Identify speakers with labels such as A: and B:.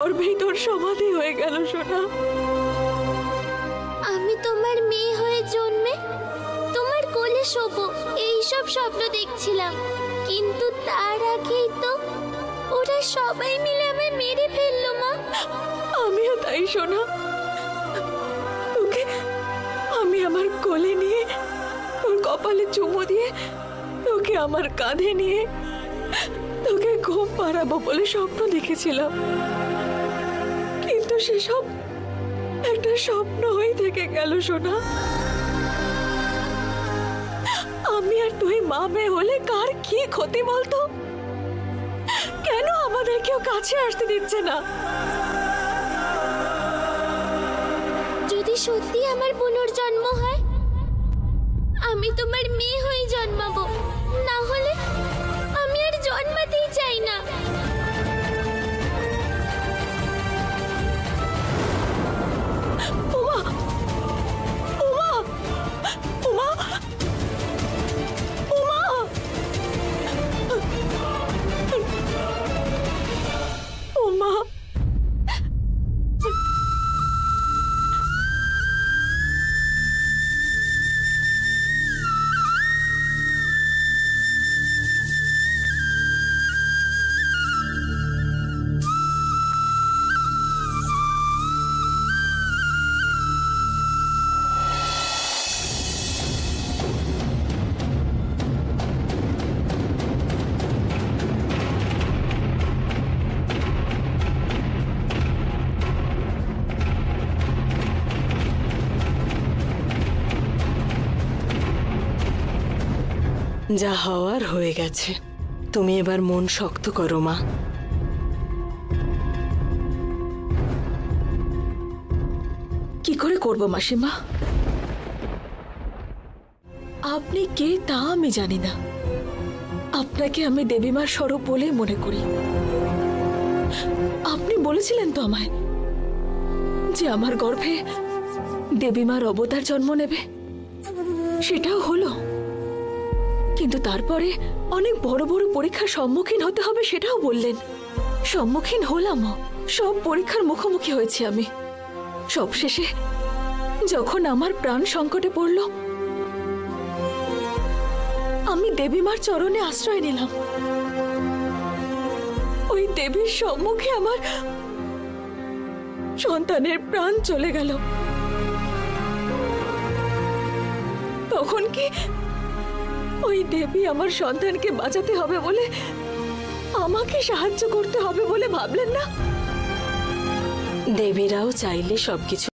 A: গর্ভেই তোর সমাধি হয়ে গেল সোনা।
B: আমি তোমার মেয়ে হয়ে জন্মে তোমার কোলে শোবো এইসব স্বপ্ন দেখছিলাম, কিন্তু তার আগেই তো ওরা সবাই মিলে আমায় মেরে ফেললো মা।
A: আমিও তাই সোনা, তোকে আমি আমার কোলে নিয়ে তোর কপালে চুমু দিয়ে তোকে আমার কাঁধে নিয়ে তোকে ঘুম পাড়াবো বলে স্বপ্ন দেখেছিলাম, কিন্তু সেসব একটা স্বপ্ন হয়ে থেকে গেল সোনা। আমি আর তুই মা মেয়ে হলে কার কি ক্ষতি বলতো? কেন আমাদের কেউ কাছে আসতে দিচ্ছে না?
B: যদি সত্যি আমার পুনর্জন্ম হয়, আমি তোমার মেয়ে হয়ে জন্মাবো, না হলে আমি আর জন্মাতেই চাই না।
A: উমা, উমা, উমা, উমা, উমা। যা হওয়ার হয়ে গেছে, তুমি এবার মন শক্ত করো মা। কি করে করব মাসিমা? আপনি কে তা আমি জানি না, আপনাকে আমি দেবীমার স্বরূপ বলেই মনে করি। আপনি বলেছিলেন তো আমায় যে আমার গর্ভে দেবীমার অবতার জন্ম নেবে, সেটাও হলো, কিন্তু তারপরে অনেক বড় বড় পরীক্ষার সম্মুখীন হতে হবে সেটাও বললেন। সম্মুখীন হলামও, সব পরীক্ষার মুখোমুখি হয়েছি আমি। সবশেষে যখন আমার প্রাণ সংকটে পড়ল, আমি দেবীমার চরণে আশ্রয় নিলাম। ওই দেবীর সম্মুখে আমার সন্তানের প্রাণ চলে গেল। তখন কি ওই দেবী আমার সন্তানকে বাঁচাতে হবে বলে আমাকে সাহায্য করতে হবে বলে ভাবলেন না? দেবীরাও চাইলে সবকিছু